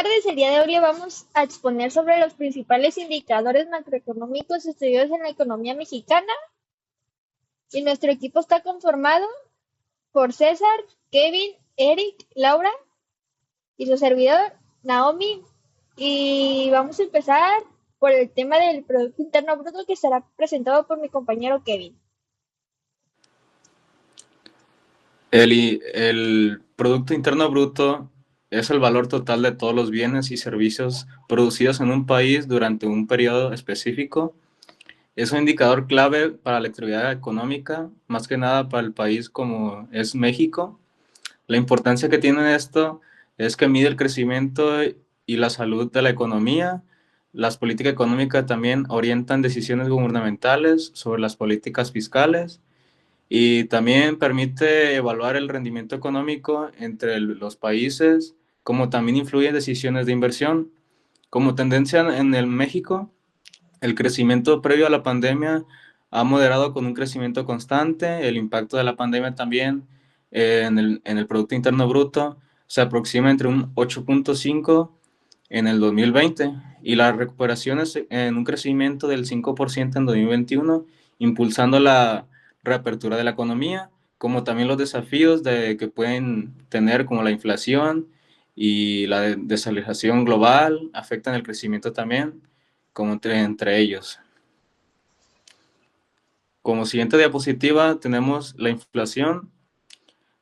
tardes. El día de hoy le vamos a exponer sobre los principales indicadores macroeconómicos estudiados en la economía mexicana. Y nuestro equipo está conformado por César, Kevin, Eric, Laura y su servidor, Naomi. Y vamos a empezar por el tema del Producto Interno Bruto que será presentado por mi compañero Kevin. El Producto Interno Bruto es el valor total de todos los bienes y servicios producidos en un país durante un periodo específico. Es un indicador clave para la actividad económica, más que nada para el país como es México. La importancia que tiene esto es que mide el crecimiento y la salud de la economía. Las políticas económicas también orientan decisiones gubernamentales sobre las políticas fiscales y también permite evaluar el rendimiento económico entre los países, como también influye en decisiones de inversión. Como tendencia en el México, el crecimiento previo a la pandemia ha moderado con un crecimiento constante. El impacto de la pandemia también en el Producto Interno Bruto se aproxima entre un 8.5 en el 2020 y la recuperación es en un crecimiento del 5% en 2021, impulsando la reapertura de la economía, como también los desafíos que pueden tener como la inflación y la desaceleración global afectan el crecimiento también, como entre ellos. Como siguiente diapositiva tenemos la inflación.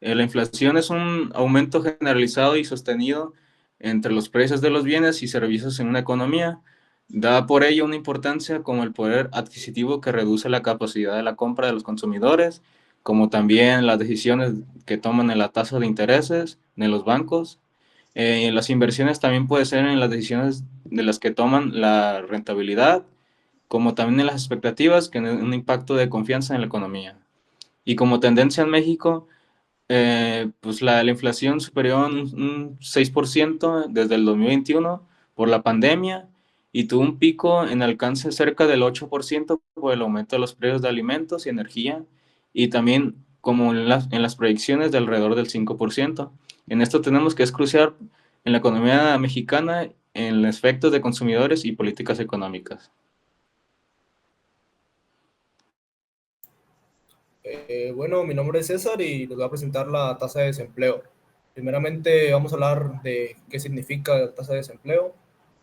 La inflación es un aumento generalizado y sostenido entre los precios de los bienes y servicios en una economía. Da por ello una importancia como el poder adquisitivo que reduce la capacidad de la compra de los consumidores, como también las decisiones que toman en la tasa de intereses en los bancos. Las inversiones también pueden ser en las decisiones de las que toman la rentabilidad, como también en las expectativas que tienen un impacto de confianza en la economía. Y como tendencia en México, pues la inflación superior a un 6% desde el 2021 por la pandemia y tuvo un pico en alcance cerca del 8% por el aumento de los precios de alimentos y energía y también como en las proyecciones de alrededor del 5%. En esto tenemos que es crucial en la economía mexicana en los efectos de consumidores y políticas económicas. Bueno, mi nombre es César y les voy a presentar la tasa de desempleo. Primeramente vamos a hablar de qué significa la tasa de desempleo,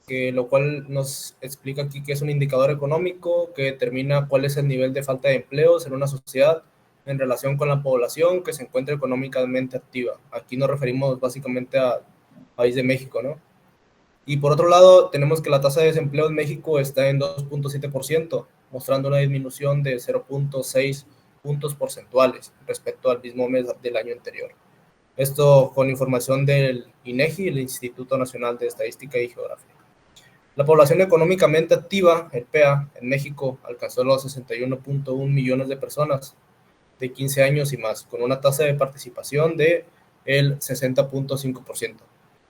lo cual nos explica aquí que es un indicador económico que determina cuál es el nivel de falta de empleos en una sociedad en relación con la población que se encuentra económicamente activa. Aquí nos referimos básicamente al país de México, ¿no? Y por otro lado, tenemos que la tasa de desempleo en México está en 2.7%, mostrando una disminución de 0.6 puntos porcentuales respecto al mismo mes del año anterior. Esto con información del INEGI, el Instituto Nacional de Estadística y Geografía. La población económicamente activa, el PEA, en México alcanzó los 61.1 millones de personas de 15 años y más, con una tasa de participación de el 60.5%.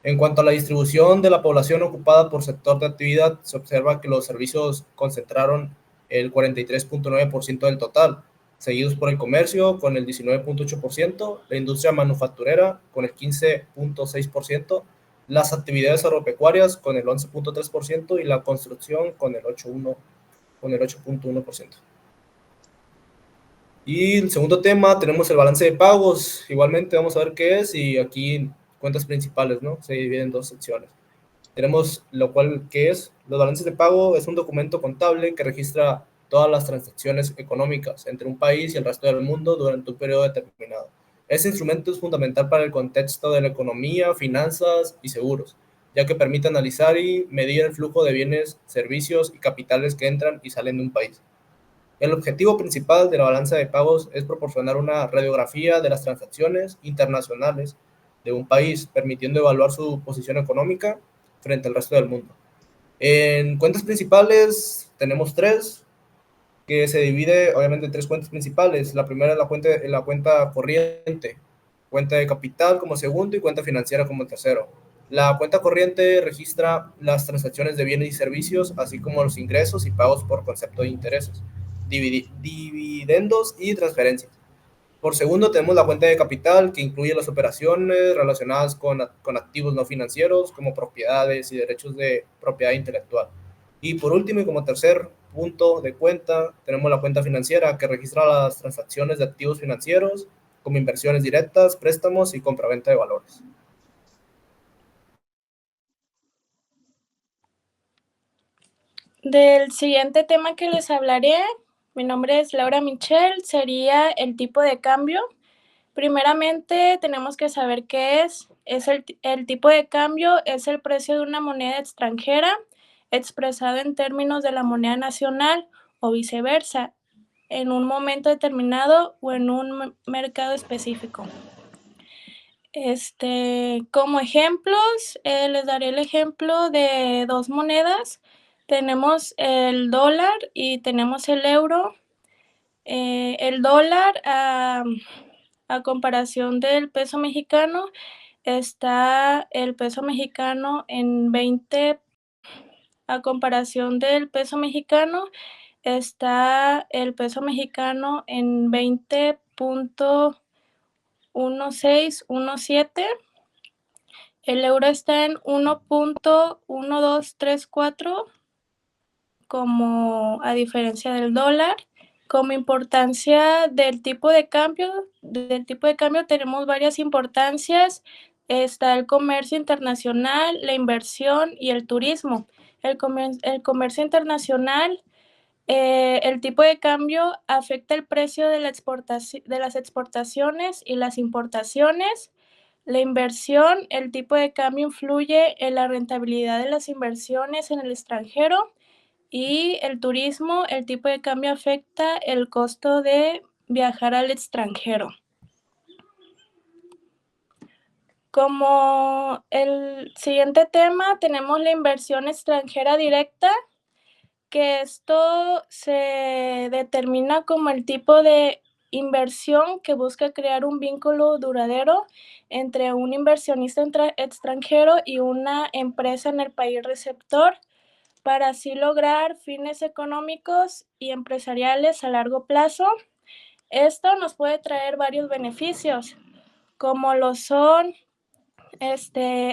En cuanto a la distribución de la población ocupada por sector de actividad, se observa que los servicios concentraron el 43.9% del total, seguidos por el comercio con el 19.8%, la industria manufacturera con el 15.6%, las actividades agropecuarias con el 11.3% y la construcción con el 8.1%. Y el segundo tema, tenemos el balance de pagos. Igualmente vamos a ver qué es y aquí cuentas principales, ¿no? Se dividen en dos secciones. Tenemos lo cual, ¿qué es? Los balances de pago es un documento contable que registra todas las transacciones económicas entre un país y el resto del mundo durante un periodo determinado. Este instrumento es fundamental para el contexto de la economía, finanzas y seguros, ya que permite analizar y medir el flujo de bienes, servicios y capitales que entran y salen de un país. El objetivo principal de la balanza de pagos es proporcionar una radiografía de las transacciones internacionales de un país, permitiendo evaluar su posición económica frente al resto del mundo. En cuentas principales tenemos tres, que se divide obviamente en tres cuentas principales. La primera es la cuenta corriente, cuenta de capital como segundo y cuenta financiera como tercero. La cuenta corriente registra las transacciones de bienes y servicios, así como los ingresos y pagos por concepto de intereses, dividendos y transferencias. Por segundo, tenemos la cuenta de capital, que incluye las operaciones relacionadas con activos no financieros, como propiedades y derechos de propiedad intelectual. Y por último, y como tercer punto de cuenta, tenemos la cuenta financiera, que registra las transacciones de activos financieros, como inversiones directas, préstamos y compraventa de valores. Del siguiente tema que les hablaré, mi nombre es Laura Michel, sería el tipo de cambio. Primeramente tenemos que saber qué es. El tipo de cambio es el precio de una moneda extranjera expresado en términos de la moneda nacional o viceversa, en un momento determinado o en un mercado específico. Como ejemplos, les daré el ejemplo de dos monedas. Tenemos el dólar y tenemos el euro. El dólar, a comparación del peso mexicano, está el peso mexicano en 20. A comparación del peso mexicano, está el peso mexicano en 20.1617. El euro está en 1.1234, como a diferencia del dólar. Como importancia del tipo de cambio tenemos varias importancias. Está el comercio internacional, la inversión y el turismo. El comercio internacional, el tipo de cambio afecta el precio de las exportaciones y las importaciones. La inversión, el tipo de cambio influye en la rentabilidad de las inversiones en el extranjero. Y el turismo, el tipo de cambio afecta el costo de viajar al extranjero. Como el siguiente tema, tenemos la inversión extranjera directa, que esto se determina como el tipo de inversión que busca crear un vínculo duradero entre un inversionista extranjero y una empresa en el país receptor, para así lograr fines económicos y empresariales a largo plazo. Esto nos puede traer varios beneficios, como lo son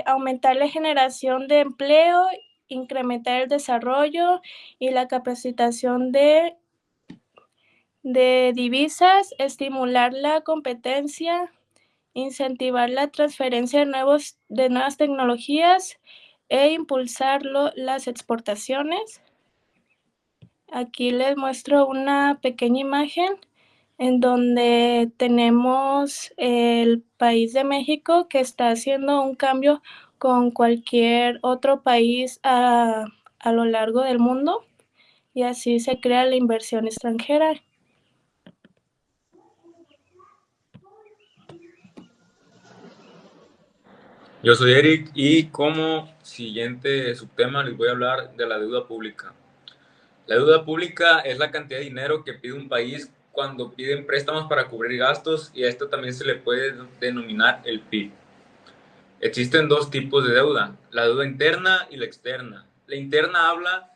aumentar la generación de empleo, incrementar el desarrollo y la capacitación de divisas, estimular la competencia, incentivar la transferencia de nuevas tecnologías e impulsar las exportaciones. Aquí les muestro una pequeña imagen en donde tenemos el país de México, que está haciendo un cambio con cualquier otro país a lo largo del mundo, y así se crea la inversión extranjera. Yo soy Eric y como siguiente subtema les voy a hablar de la deuda pública. La deuda pública es la cantidad de dinero que pide un país cuando piden préstamos para cubrir gastos, y a esto también se le puede denominar el PIB. Existen dos tipos de deuda, la deuda interna y la externa. La interna habla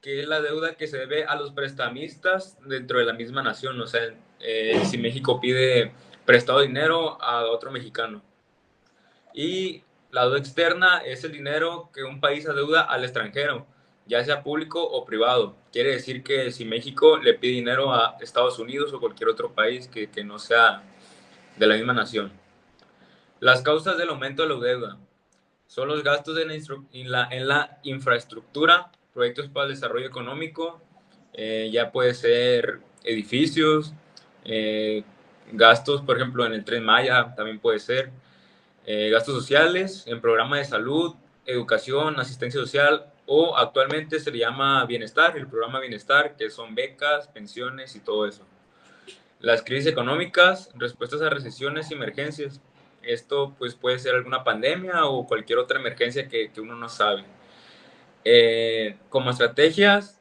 que es la deuda que se debe a los prestamistas dentro de la misma nación, o sea, si México pide prestado dinero a otro mexicano. Y la deuda externa es el dinero que un país adeuda al extranjero, ya sea público o privado. Quiere decir que si México le pide dinero a Estados Unidos o cualquier otro país que no sea de la misma nación. Las causas del aumento de la deuda son los gastos en la infraestructura, proyectos para el desarrollo económico, ya puede ser edificios, gastos, por ejemplo, en el Tren Maya también puede ser, gastos sociales, en programas de salud, educación, asistencia social, o actualmente se le llama bienestar, el programa bienestar, que son becas, pensiones y todo eso. Las crisis económicas, respuestas a recesiones y emergencias. Esto pues puede ser alguna pandemia o cualquier otra emergencia que uno no sabe. Como estrategias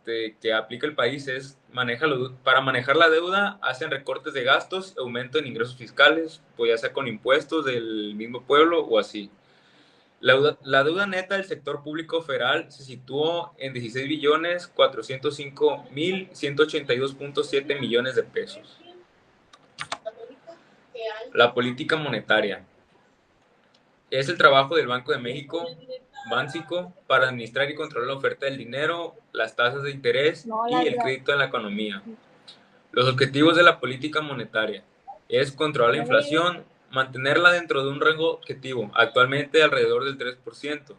que aplica el país es para manejar la deuda, hacen recortes de gastos, aumento en ingresos fiscales, pues ya sea con impuestos del mismo pueblo o así. La deuda neta del sector público federal se situó en 16.405.182.7 millones de pesos. La política monetaria es el trabajo del Banco de México, Bánsico, para administrar y controlar la oferta del dinero, las tasas de interés y el crédito en la economía. Los objetivos de la política monetaria es controlar la inflación, mantenerla dentro de un rango objetivo, actualmente alrededor del 3%,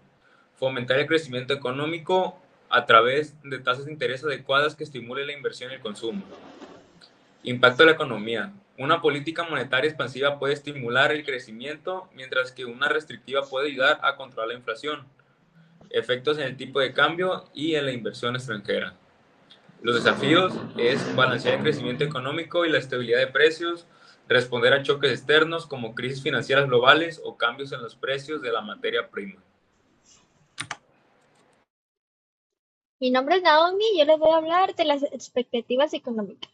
fomentar el crecimiento económico a través de tasas de interés adecuadas que estimulen la inversión y el consumo. Impacto de la economía. Una política monetaria expansiva puede estimular el crecimiento, mientras que una restrictiva puede ayudar a controlar la inflación. Efectos en el tipo de cambio y en la inversión extranjera. Los desafíos es balancear el crecimiento económico y la estabilidad de precios, responder a choques externos como crisis financieras globales o cambios en los precios de la materia prima. Mi nombre es Naomi y yo les voy a hablar de las expectativas económicas.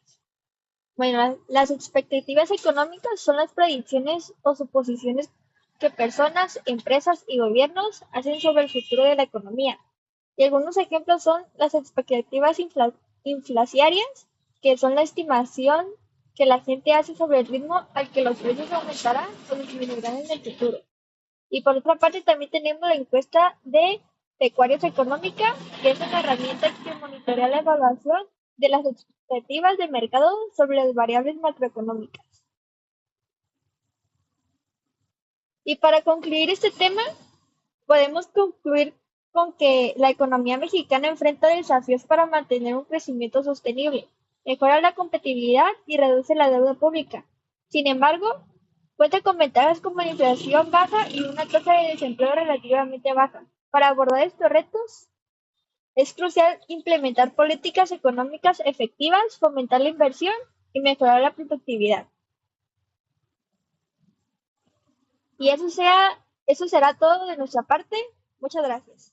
Bueno, las expectativas económicas son las predicciones o suposiciones que personas, empresas y gobiernos hacen sobre el futuro de la economía. Y algunos ejemplos son las expectativas inflacionarias, que son la estimación que la gente hace sobre el ritmo al que los precios aumentarán o disminuirán en el futuro. Y por otra parte también tenemos la encuesta de Pecuarios Económica, que es una herramienta que monitorea la evaluación de las expectativas de mercado sobre las variables macroeconómicas. Y para concluir este tema, podemos concluir con que la economía mexicana enfrenta desafíos para mantener un crecimiento sostenible, mejora la competitividad y reduce la deuda pública. Sin embargo, cuenta con ventajas como la inflación baja y una tasa de desempleo relativamente baja. Para abordar estos retos, es crucial implementar políticas económicas efectivas, fomentar la inversión y mejorar la productividad. Y eso será todo de nuestra parte. Muchas gracias.